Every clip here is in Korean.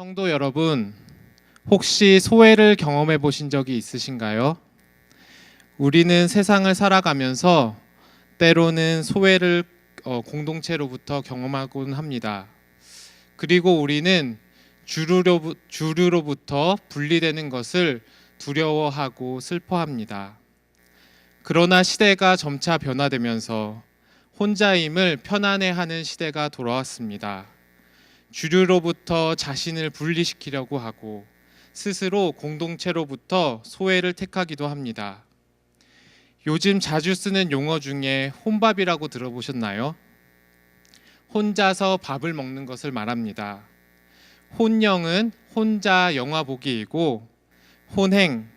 성도 여러분, 혹시 소외를 경험해 보신 적이 있으신가요? 우리는 세상을 살아가면서 때로는 소외를 공동체로부터 경험하곤 합니다. 그리고 우리는 주류로부터 분리되는 것을 두려워하고 슬퍼합니다. 그러나 시대가 점차 변화되면서 혼자임을 편안해하는 시대가 돌아왔습니다. 주류로부터 자신을 분리시키려고 하고 스스로 공동체로부터 소외를 택하기도 합니다. 요즘 자주 쓰는 용어 중에 혼밥이라고 들어보셨나요? 혼자서 밥을 먹는 것을 말합니다. 혼영은 혼자 영화 보기이고 혼행,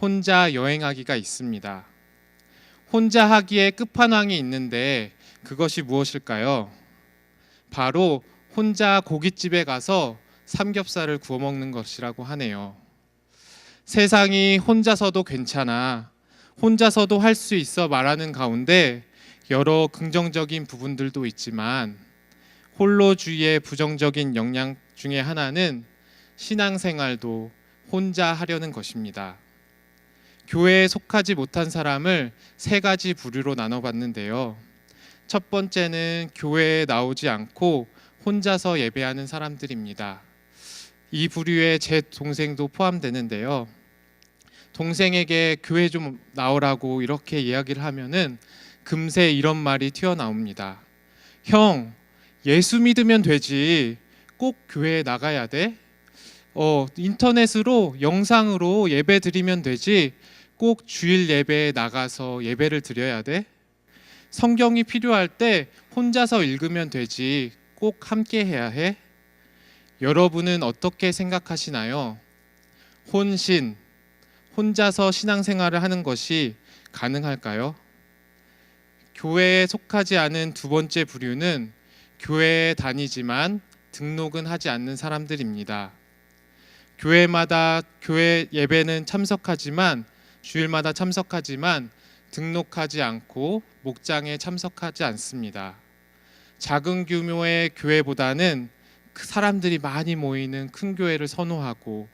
혼자 여행하기가 있습니다. 혼자 하기에 끝판왕이 있는데 그것이 무엇일까요? 바로 혼자 고깃집에 가서 삼겹살을 구워 먹는 것이라고 하네요. 세상이 혼자서도 괜찮아, 혼자서도 할 수 있어 말하는 가운데 여러 긍정적인 부분들도 있지만 홀로주의의 부정적인 영향 중에 하나는 신앙생활도 혼자 하려는 것입니다. 교회에 속하지 못한 사람을 세 가지 부류로 나눠봤는데요. 첫 번째는 교회에 나오지 않고 혼자서 예배하는 사람들입니다. 이 부류에 제 동생도 포함되는데요. 동생에게 교회 좀 나오라고 이렇게 이야기를 하면은 금세 이런 말이 튀어나옵니다. 형, 예수 믿으면 되지. 꼭 교회에 나가야 돼? 인터넷으로 영상으로 예배 드리면 되지. 꼭 주일 예배에 나가서 예배를 드려야 돼? 성경이 필요할 때 혼자서 읽으면 되지. 꼭 함께 해야 해? 여러분은 어떻게 생각하시나요? 혼신, 혼자서 신앙생활을 하는 것이 가능할까요? 교회에 속하지 않은 두 번째 부류는 교회에 다니지만 등록은 하지 않는 사람들입니다. 교회마다 교회 예배는 참석하지만 주일마다 참석하지만 등록하지 않고 목장에 참석하지 않습니다. 작은 규모의 교회보다는 사람들이 많이 모이는 큰 교회를 선호하고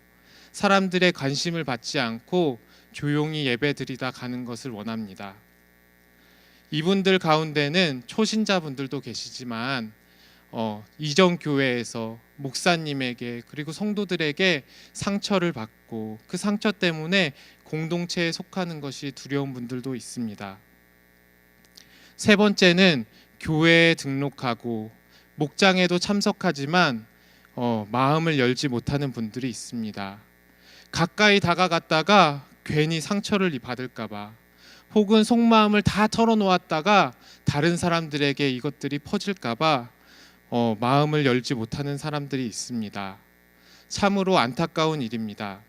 사람들의 관심을 받지 않고 조용히 예배드리다 가는 것을 원합니다. 이분들 가운데는 초신자분들도 계시지만 이전 교회에서 목사님에게 그리고 성도들에게 상처를 받고 그 상처 때문에 공동체에 속하는 것이 두려운 분들도 있습니다. 세 번째는 교회에 등록하고 목장에도 참석하지만 마음을 열지 못하는 분들이 있습니다. 가까이 다가갔다가 괜히 상처를 받을까 봐 혹은 속마음을 다 털어놓았다가 다른 사람들에게 이것들이 퍼질까 봐 마음을 열지 못하는 사람들이 있습니다. 참으로 안타까운 일입니다.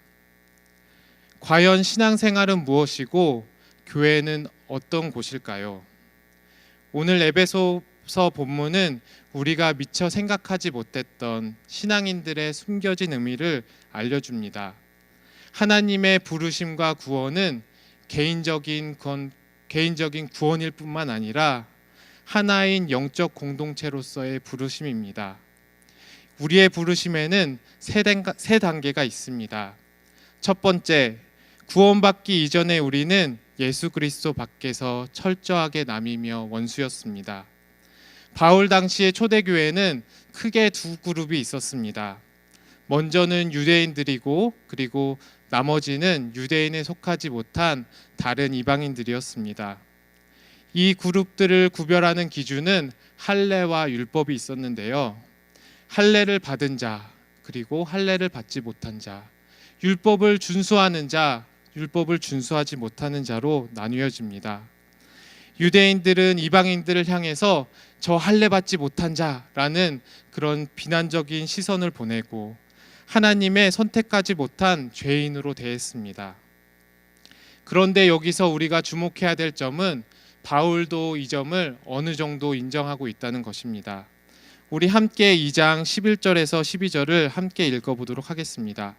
과연 신앙생활은 무엇이고 교회는 어떤 곳일까요? 오늘 에베소서 본문은 우리가 미처 생각하지 못했던 신앙인들의 숨겨진 의미를 알려줍니다. 하나님의 부르심과 구원은 개인적인 구원일 뿐만 아니라 하나인 영적 공동체로서의 부르심입니다. 우리의 부르심에는 세 단계가 있습니다. 첫 번째, 구원받기 이전에 우리는 예수 그리스도 밖에서 철저하게 남이며 원수였습니다. 바울 당시의 초대교회는 크게 두 그룹이 있었습니다. 먼저는 유대인들이고 그리고 나머지는 유대인에 속하지 못한 다른 이방인들이었습니다. 이 그룹들을 구별하는 기준은 할례와 율법이 있었는데요. 할례를 받은 자 그리고 할례를 받지 못한 자, 율법을 준수하는 자, 율법을 준수하지 못하는 자로 나뉘어집니다. 유대인들은 이방인들을 향해서 저 할례 받지 못한 자라는 그런 비난적인 시선을 보내고 하나님의 선택하지 못한 죄인으로 대했습니다. 그런데 여기서 우리가 주목해야 될 점은 바울도 이 점을 어느 정도 인정하고 있다는 것입니다. 우리 함께 2장 11절에서 12절을 함께 읽어보도록 하겠습니다.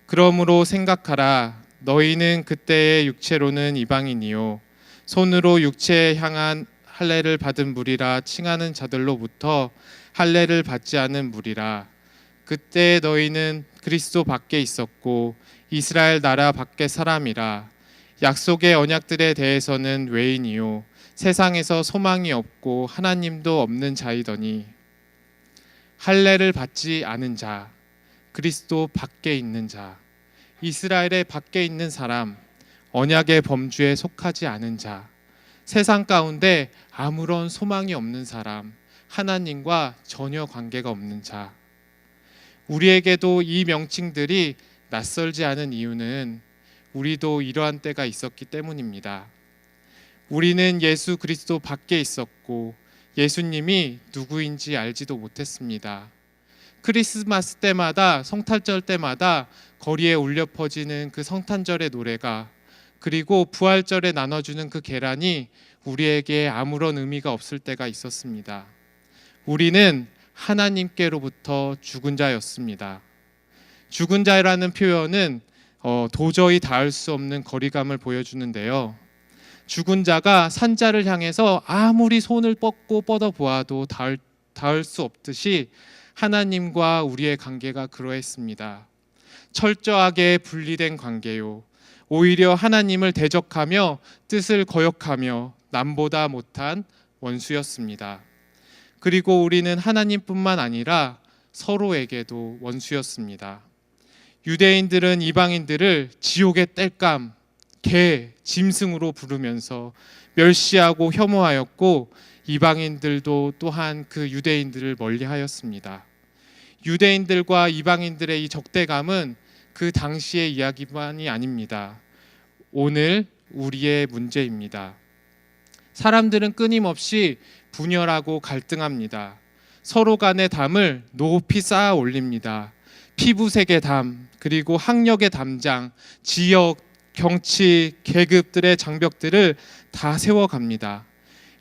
그러므로 생각하라. 너희는 그때의 육체로는 이방인이요 손으로 육체에 향한 할례를 받은 무리라 칭하는 자들로부터 할례를 받지 않은 무리라. 그때 너희는 그리스도 밖에 있었고 이스라엘 나라 밖의 사람이라. 약속의 언약들에 대해서는 외인이요 세상에서 소망이 없고 하나님도 없는 자이더니, 할례를 받지 않은 자, 그리스도 밖에 있는 자, 이스라엘의 밖에 있는 사람, 언약의 범주에 속하지 않은 자, 세상 가운데 아무런 소망이 없는 사람, 하나님과 전혀 관계가 없는 자. 우리에게도 이 명칭들이 낯설지 않은 이유는 우리도 이러한 때가 있었기 때문입니다. 우리는 예수 그리스도 밖에 있었고 예수님이 누구인지 알지도 못했습니다. 크리스마스 때마다, 성탄절 때마다 거리에 울려 퍼지는 그 성탄절의 노래가, 그리고 부활절에 나눠주는 그 계란이 우리에게 아무런 의미가 없을 때가 있었습니다. 우리는 하나님께로부터 죽은 자였습니다. 죽은 자라는 표현은 도저히 닿을 수 없는 거리감을 보여주는데요. 죽은 자가 산자를 향해서 아무리 손을 뻗고 뻗어 보아도 닿을 수 없듯이 하나님과 우리의 관계가 그러했습니다. 철저하게 분리된 관계요. 오히려 하나님을 대적하며 뜻을 거역하며 남보다 못한 원수였습니다. 그리고 우리는 하나님뿐만 아니라 서로에게도 원수였습니다. 유대인들은 이방인들을 지옥의 땔감, 개, 짐승으로 부르면서 멸시하고 혐오하였고, 이방인들도 또한 그 유대인들을 멀리하였습니다. 유대인들과 이방인들의 이 적대감은 그 당시의 이야기만이 아닙니다. 오늘 우리의 문제입니다. 사람들은 끊임없이 분열하고 갈등합니다. 서로 간의 담을 높이 쌓아 올립니다. 피부색의 담, 그리고 학력의 담장, 지역, 경치, 계급들의 장벽들을 다 세워갑니다.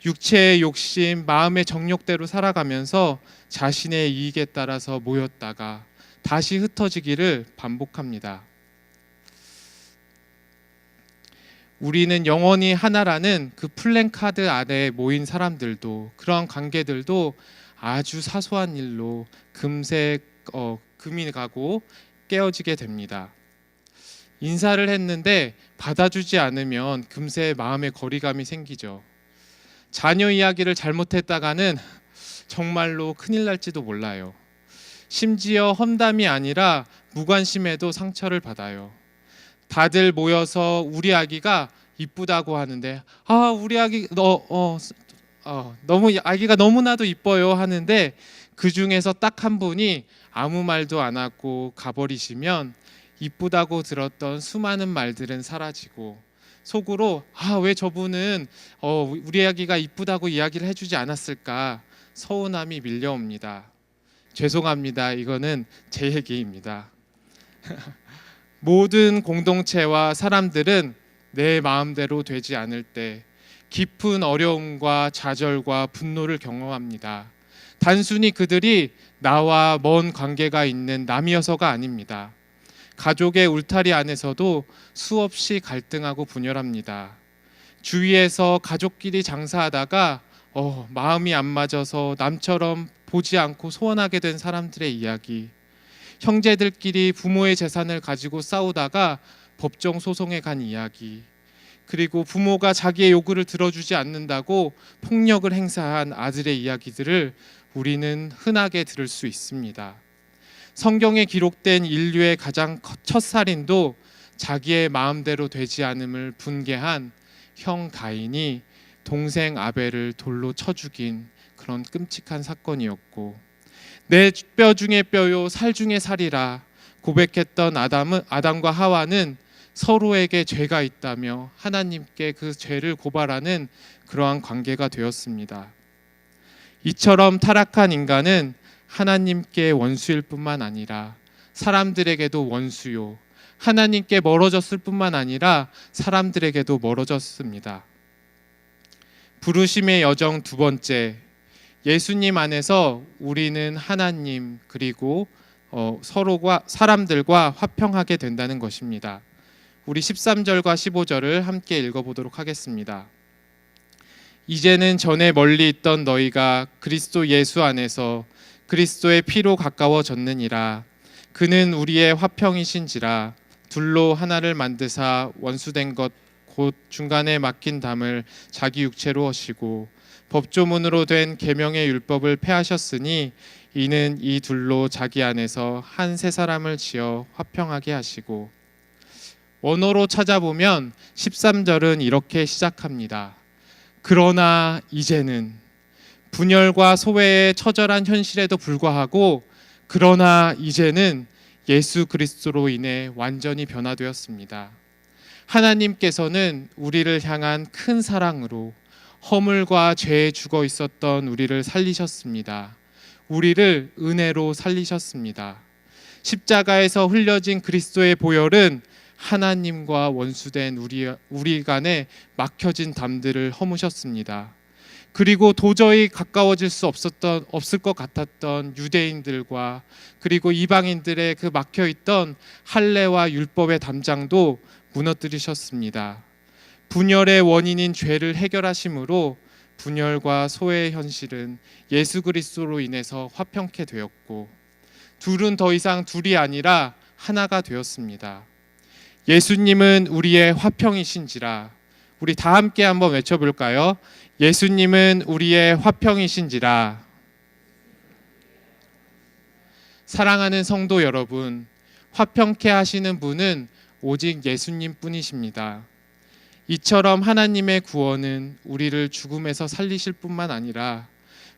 육체의 욕심, 마음의 정욕대로 살아가면서 자신의 이익에 따라서 모였다가 다시 흩어지기를 반복합니다. 우리는 영원히 하나라는 그 플랜카드 아래에 모인 사람들도, 그러한 관계들도 아주 사소한 일로 금세 금이 가고 깨어지게 됩니다. 인사를 했는데 받아주지 않으면 금세 마음의 거리감이 생기죠. 자녀 이야기를 잘못했다가는 정말로 큰일 날지도 몰라요. 심지어 험담이 아니라 무관심에도 상처를 받아요. 다들 모여서 우리 아기가 이쁘다고 하는데, 우리 아기 너무 아기가 너무나도 이뻐요 하는데, 그 중에서 딱 한 분이 아무 말도 안 하고 가버리시면 이쁘다고 들었던 수많은 말들은 사라지고, 속으로 왜 저분은 우리 아기가 이쁘다고 이야기를 해주지 않았을까, 서운함이 밀려옵니다. 죄송합니다. 이거는 제 얘기입니다. 모든 공동체와 사람들은 내 마음대로 되지 않을 때 깊은 어려움과 좌절과 분노를 경험합니다. 단순히 그들이 나와 먼 관계가 있는 남이어서가 아닙니다. 가족의 울타리 안에서도 수없이 갈등하고 분열합니다. 주위에서 가족끼리 장사하다가 마음이 안 맞아서 남처럼 보지 않고 소원하게 된 사람들의 이야기, 형제들끼리 부모의 재산을 가지고 싸우다가 법정 소송에 간 이야기, 그리고 부모가 자기의 요구를 들어주지 않는다고 폭력을 행사한 아들의 이야기들을 우리는 흔하게 들을 수 있습니다. 성경에 기록된 인류의 가장 첫 살인도 자기의 마음대로 되지 않음을 분개한 형 가인이 동생 아벨을 돌로 쳐 죽인 그런 끔찍한 사건이었고, 내 뼈 중에 뼈요 살 중에 살이라 고백했던 아담과 하와는 서로에게 죄가 있다며 하나님께 그 죄를 고발하는 그러한 관계가 되었습니다. 이처럼 타락한 인간은 하나님께 원수일 뿐만 아니라 사람들에게도 원수요, 하나님께 멀어졌을 뿐만 아니라 사람들에게도 멀어졌습니다. 부르심의 여정 두 번째, 예수님 안에서 우리는 하나님 그리고 서로가 사람들과 화평하게 된다는 것입니다. 우리 13절과 15절을 함께 읽어보도록 하겠습니다. 이제는 전에 멀리 있던 너희가 그리스도 예수 안에서 그리스도의 피로 가까워졌느니라. 그는 우리의 화평이신지라. 둘로 하나를 만드사 원수된 것 곧 중간에 막힌 담을 자기 육체로 하시고 법조문으로 된 계명의 율법을 폐하셨으니 이는 이 둘로 자기 안에서 한 세 사람을 지어 화평하게 하시고. 원어로 찾아보면 13절은 이렇게 시작합니다. 그러나 이제는, 분열과 소외의 처절한 현실에도 불구하고 그러나 이제는 예수 그리스도로 인해 완전히 변화되었습니다. 하나님께서는 우리를 향한 큰 사랑으로 허물과 죄에 죽어 있었던 우리를 살리셨습니다. 우리를 은혜로 살리셨습니다. 십자가에서 흘려진 그리스도의 보혈은 하나님과 원수된 우리 간에 막혀진 담들을 허무셨습니다. 그리고 도저히 가까워질 수 없을 것 같았던 유대인들과 그리고 이방인들의 그 막혀있던 할례와 율법의 담장도 무너뜨리셨습니다. 분열의 원인인 죄를 해결하심으로 분열과 소외의 현실은 예수 그리스도로 인해서 화평케 되었고, 둘은 더 이상 둘이 아니라 하나가 되었습니다. 예수님은 우리의 화평이신지라. 우리 다 함께 한번 외쳐볼까요? 예수님은 우리의 화평이신지라. 사랑하는 성도 여러분, 화평케 하시는 분은 오직 예수님 뿐이십니다. 이처럼 하나님의 구원은 우리를 죽음에서 살리실 뿐만 아니라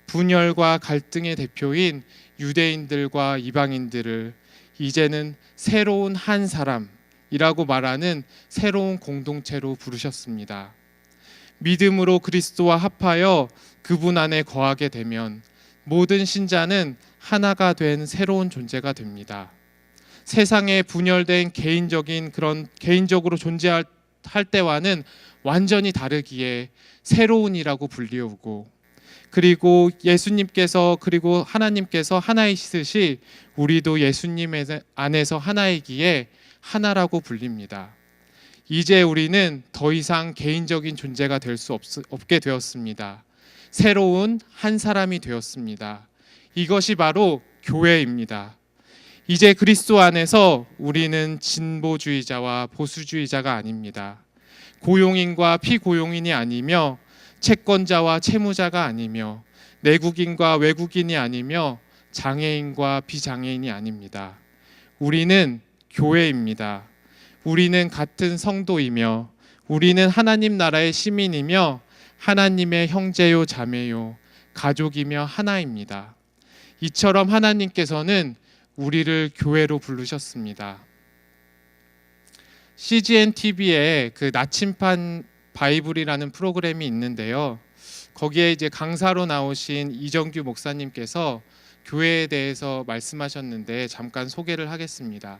분열과 갈등의 대표인 유대인들과 이방인들을 이제는 새로운 한 사람이라고 말하는 새로운 공동체로 부르셨습니다. 믿음으로 그리스도와 합하여 그분 안에 거하게 되면 모든 신자는 하나가 된 새로운 존재가 됩니다. 세상에 분열된 개인적으로 존재할 때와는 완전히 다르기에 새로운이라고 불리우고, 그리고 예수님께서 그리고 하나님께서 하나이시듯이 우리도 예수님 안에서 하나이기에 하나라고 불립니다. 이제 우리는 더 이상 개인적인 존재가 될 수 없게 되었습니다. 새로운 한 사람이 되었습니다. 이것이 바로 교회입니다. 이제 그리스도 안에서 우리는 진보주의자와 보수주의자가 아닙니다. 고용인과 피고용인이 아니며 채권자와 채무자가 아니며 내국인과 외국인이 아니며 장애인과 비장애인이 아닙니다. 우리는 교회입니다. 우리는 같은 성도이며 우리는 하나님 나라의 시민이며 하나님의 형제요 자매요 가족이며 하나입니다. 이처럼 하나님께서는 우리를 교회로 부르셨습니다. CGN TV에 그 나침판 바이블이라는 프로그램이 있는데요. 거기에 이제 강사로 나오신 이정규 목사님께서 교회에 대해서 말씀하셨는데 잠깐 소개를 하겠습니다.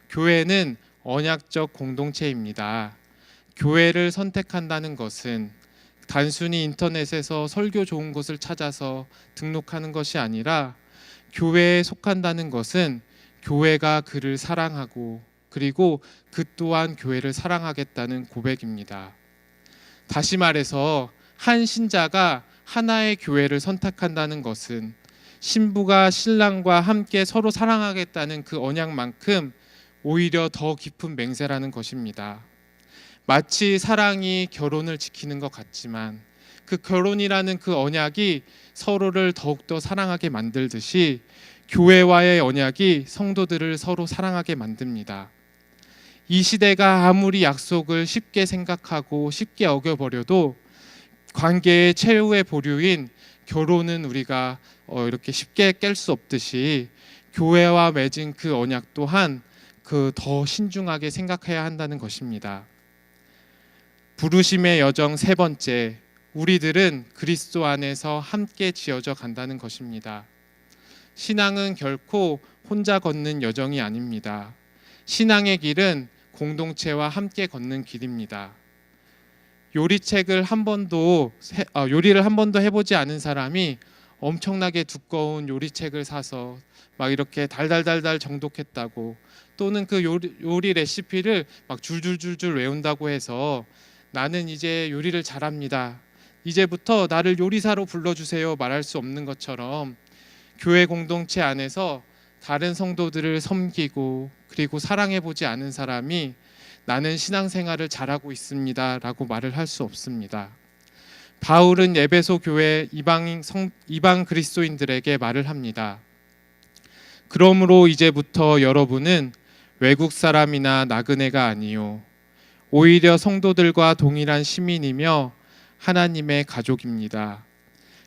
교회는 언약적 공동체입니다. 교회를 선택한다는 것은 단순히 인터넷에서 설교 좋은 곳을 찾아서 등록하는 것이 아니라, 교회에 속한다는 것은 교회가 그를 사랑하고 그리고 그 또한 교회를 사랑하겠다는 고백입니다. 다시 말해서 한 신자가 하나의 교회를 선택한다는 것은 신부가 신랑과 함께 서로 사랑하겠다는 그 언약만큼 오히려 더 깊은 맹세라는 것입니다. 마치 사랑이 결혼을 지키는 것 같지만 그 결혼이라는 그 언약이 서로를 더욱더 사랑하게 만들듯이 교회와의 언약이 성도들을 서로 사랑하게 만듭니다. 이 시대가 아무리 약속을 쉽게 생각하고 쉽게 어겨버려도 관계의 최후의 보류인 결혼은 우리가 이렇게 쉽게 깰 수 없듯이 교회와 맺은 그 언약 또한 그 더 신중하게 생각해야 한다는 것입니다. 부르심의 여정 세 번째, 우리들은 그리스도 안에서 함께 지어져 간다는 것입니다. 신앙은 결코 혼자 걷는 여정이 아닙니다. 신앙의 길은 공동체와 함께 걷는 길입니다. 요리를 한 번도 해보지 않은 사람이 엄청나게 두꺼운 요리책을 사서 막 이렇게 달달달달 정독했다고, 또는 그 요리 레시피를 막 줄줄줄줄 외운다고 해서 나는 이제 요리를 잘합니다, 이제부터 나를 요리사로 불러주세요 말할 수 없는 것처럼, 교회 공동체 안에서 다른 성도들을 섬기고 그리고 사랑해보지 않은 사람이 나는 신앙생활을 잘하고 있습니다 라고 말을 할 수 없습니다. 바울은 에베소 교회 이방 그리스도인들에게 말을 합니다. 그러므로 이제부터 여러분은 외국 사람이나 나그네가 아니요 오히려 성도들과 동일한 시민이며 하나님의 가족입니다.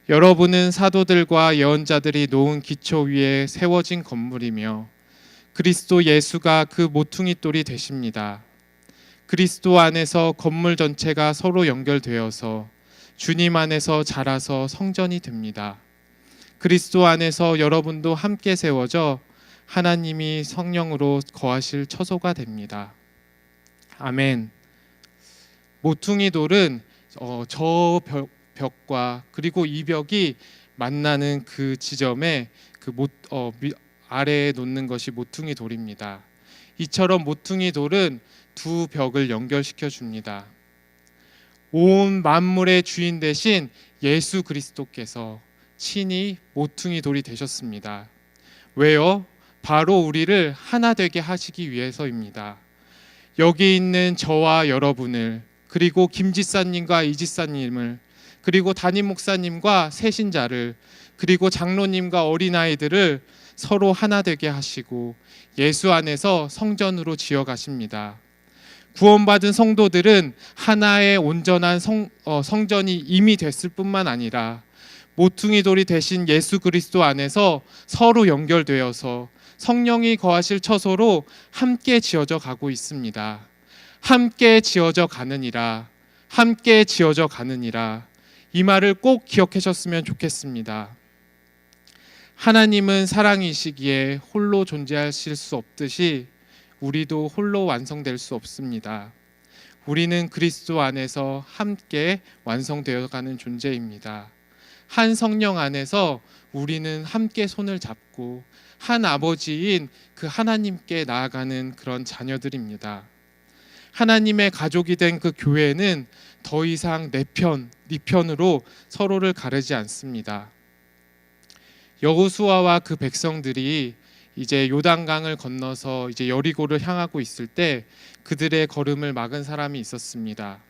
여러분은 사도들과 예언자들이 놓은 기초 위에 세워진 건물이며 그리스도 예수가 그 모퉁이 돌이 되십니다. 그리스도 안에서 건물 전체가 서로 연결되어서 주님 안에서 자라서 성전이 됩니다. 그리스도 안에서 여러분도 함께 세워져 하나님이 성령으로 거하실 처소가 됩니다. 아멘. 모퉁이 돌은 저 벽과 그리고 이 벽이 만나는 그 지점에 아래에 놓는 것이 모퉁이 돌입니다. 이처럼 모퉁이 돌은 두 벽을 연결시켜 줍니다. 온 만물의 주인 되신 예수 그리스도께서 친히 모퉁이 돌이 되셨습니다. 왜요? 바로 우리를 하나 되게 하시기 위해서입니다. 여기 있는 저와 여러분을, 그리고 김지사님과 이지사님을, 그리고 담임 목사님과 새신자를, 그리고 장로님과 어린아이들을 서로 하나 되게 하시고 예수 안에서 성전으로 지어 가십니다. 구원받은 성도들은 하나의 온전한 성전이 이미 됐을 뿐만 아니라 모퉁이 돌이 되신 예수 그리스도 안에서 서로 연결되어서 성령이 거하실 처소로 함께 지어져 가고 있습니다. 함께 지어져 가느니라, 함께 지어져 가느니라. 이 말을 꼭 기억하셨으면 좋겠습니다. 하나님은 사랑이시기에 홀로 존재하실 수 없듯이 우리도 홀로 완성될 수 없습니다. 우리는 그리스도 안에서 함께 완성되어 가는 존재입니다. 한 성령 안에서 우리는 함께 손을 잡고 한 아버지인 그 하나님께 나아가는 그런 자녀들입니다. 하나님의 가족이 된 그 교회는 더 이상 내 편, 네 편으로 서로를 가르지 않습니다. 여호수아와 그 백성들이 이제 요단강을 건너서 이제 여리고를 향하고 있을 때 그들의 걸음을 막은 사람이 있었습니다.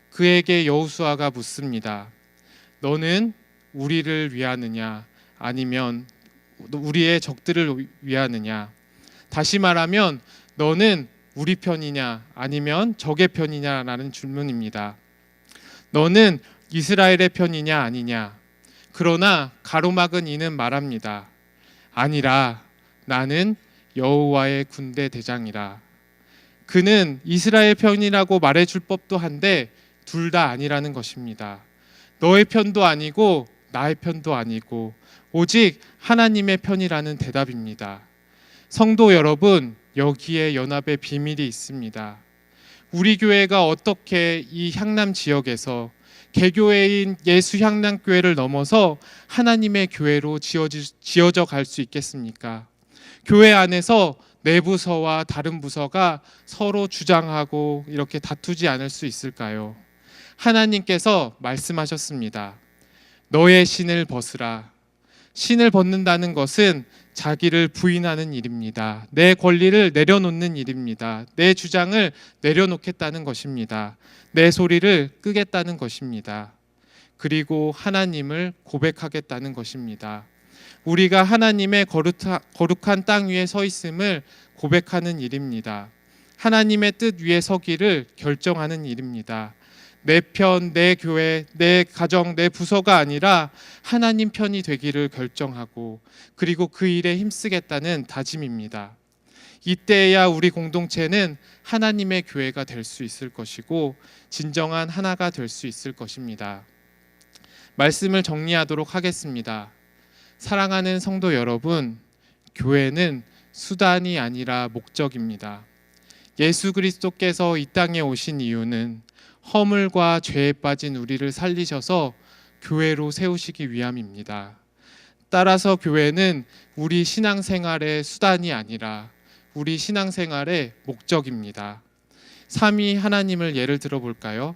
그에게 여호수아가 묻습니다. 너는 우리를 위하느냐 아니면 우리의 적들을 위하느냐? 다시 말하면 너는 우리 편이냐 아니면 적의 편이냐라는 질문입니다. 너는 이스라엘의 편이냐 아니냐? 그러나 가로막은 이는 말합니다. 아니라 나는 여호와의 군대 대장이라. 그는 이스라엘 편이라고 말해줄 법도 한데 둘 다 아니라는 것입니다. 너의 편도 아니고 나의 편도 아니고 오직 하나님의 편이라는 대답입니다. 성도 여러분, 여기에 연합의 비밀이 있습니다. 우리 교회가 어떻게 이 향남 지역에서 개교회인 예수 향남교회를 넘어서 하나님의 교회로 지어져 갈 수 있겠습니까? 교회 안에서 내 부서와 다른 부서가 서로 주장하고 이렇게 다투지 않을 수 있을까요? 하나님께서 말씀하셨습니다. 너의 신을 벗으라. 신을 벗는다는 것은 자기를 부인하는 일입니다. 내 권리를 내려놓는 일입니다. 내 주장을 내려놓겠다는 것입니다. 내 소리를 끄겠다는 것입니다. 그리고 하나님을 고백하겠다는 것입니다. 우리가 하나님의 거룩한 땅 위에 서 있음을 고백하는 일입니다. 하나님의 뜻 위에 서기를 결정하는 일입니다. 내 편, 내 교회, 내 가정, 내 부서가 아니라 하나님 편이 되기를 결정하고 그리고 그 일에 힘쓰겠다는 다짐입니다. 이때야 우리 공동체는 하나님의 교회가 될 수 있을 것이고 진정한 하나가 될 수 있을 것입니다. 말씀을 정리하도록 하겠습니다. 사랑하는 성도 여러분, 교회는 수단이 아니라 목적입니다. 예수 그리스도께서 이 땅에 오신 이유는 허물과 죄에 빠진 우리를 살리셔서 교회로 세우시기 위함입니다. 따라서 교회는 우리 신앙생활의 수단이 아니라 우리 신앙생활의 목적입니다. 삼위 하나님을 예를 들어볼까요?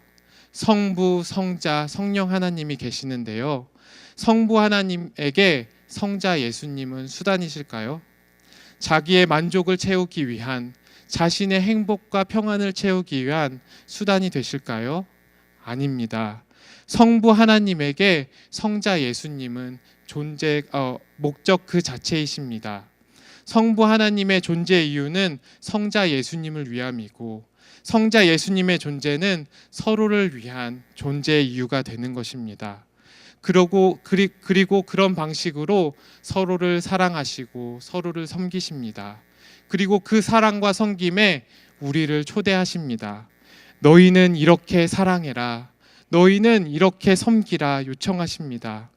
성부, 성자, 성령 하나님이 계시는데요. 성부 하나님에게 성자 예수님은 수단이실까요? 자기의 만족을 채우기 위한, 자신의 행복과 평안을 채우기 위한 수단이 되실까요? 아닙니다. 성부 하나님에게 성자 예수님은 목적 그 자체이십니다. 성부 하나님의 존재 이유는 성자 예수님을 위함이고, 성자 예수님의 존재는 서로를 위한 존재 이유가 되는 것입니다. 그리고 그런 방식으로 서로를 사랑하시고 서로를 섬기십니다. 그리고 그 사랑과 섬김에 우리를 초대하십니다. 너희는 이렇게 사랑해라, 너희는 이렇게 섬기라 요청하십니다.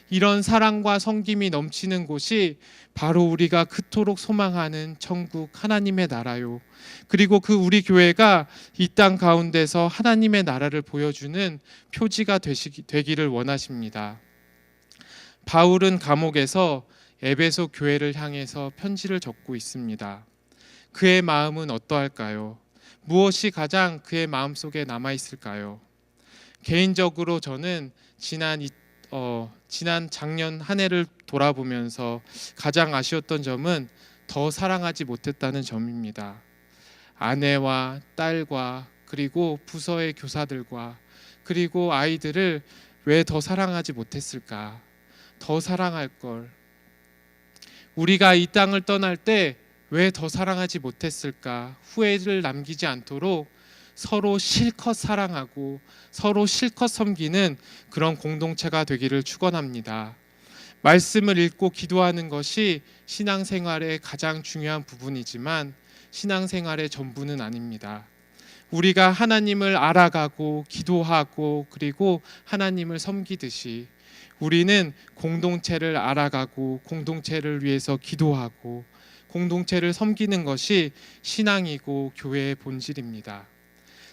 이런 사랑과 섬김이 넘치는 곳이 바로 우리가 그토록 소망하는 천국 하나님의 나라요. 그리고 그 우리 교회가 이 땅 가운데서 하나님의 나라를 보여주는 표지가 되기를 원하십니다. 바울은 감옥에서 에베소 교회를 향해서 편지를 적고 있습니다. 그의 마음은 어떠할까요? 무엇이 가장 그의 마음속에 남아있을까요? 개인적으로 저는 지난 작년 한 해를 돌아보면서 가장 아쉬웠던 점은 더 사랑하지 못했다는 점입니다. 아내와 딸과 그리고 부서의 교사들과 그리고 아이들을 왜 더 사랑하지 못했을까? 더 사랑할 걸. 우리가 이 땅을 떠날 때 왜 더 사랑하지 못했을까? 후회를 남기지 않도록 서로 실컷 사랑하고 서로 실컷 섬기는 그런 공동체가 되기를 축원합니다. 말씀을 읽고 기도하는 것이 신앙생활의 가장 중요한 부분이지만 신앙생활의 전부는 아닙니다. 우리가 하나님을 알아가고 기도하고 그리고 하나님을 섬기듯이 우리는 공동체를 알아가고 공동체를 위해서 기도하고 공동체를 섬기는 것이 신앙이고 교회의 본질입니다.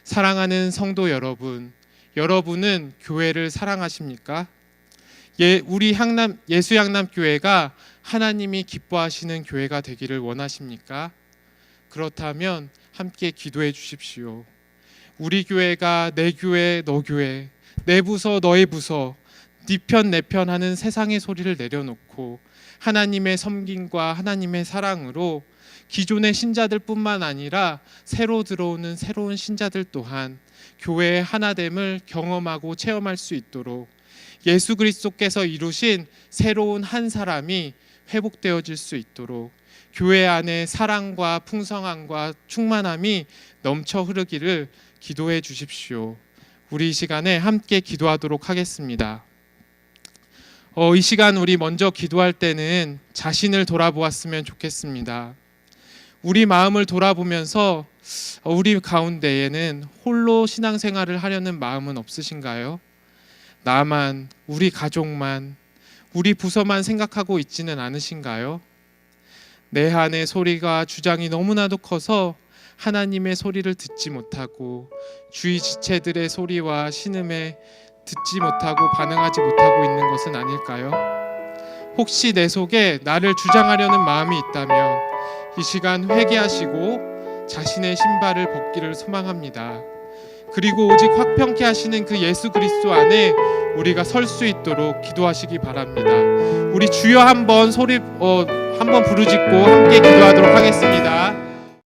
사랑하는 성도 여러분, 여러분은 교회를 사랑하십니까? 우리 예수 향남교회가 하나님이 기뻐하시는 교회가 되기를 원하십니까? 그렇다면 함께 기도해 주십시오. 우리 교회가 내 교회, 너 교회, 내 부서, 너의 부서, 네 편, 내 편 하는 세상의 소리를 내려놓고 하나님의 섬김과 하나님의 사랑으로 기존의 신자들뿐만 아니라 새로 들어오는 새로운 신자들 또한 교회의 하나됨을 경험하고 체험할 수 있도록 예수 그리스도께서 이루신 새로운 한 사람이 회복되어질 수 있도록 교회 안에 사랑과 풍성함과 충만함이 넘쳐 흐르기를 기도해 주십시오. 우리 이 시간에 함께 기도하도록 하겠습니다. 이 시간 우리 먼저 기도할 때는 자신을 돌아보았으면 좋겠습니다. 우리 마음을 돌아보면서 우리 가운데에는 홀로 신앙생활을 하려는 마음은 없으신가요? 나만, 우리 가족만, 우리 부서만 생각하고 있지는 않으신가요? 내 안의 소리가 주장이 너무나도 커서 하나님의 소리를 듣지 못하고 주위 지체들의 소리와 신음에 듣지 못하고 반응하지 못하고 있는 것은 아닐까요? 혹시 내 속에 나를 주장하려는 마음이 있다면 이 시간 회개하시고 자신의 신발을 벗기를 소망합니다. 그리고 오직 화평케 하시는 그 예수 그리스도 안에 우리가 설 수 있도록 기도하시기 바랍니다. 우리 주여 한번 부르짖고 함께 기도하도록 하겠습니다.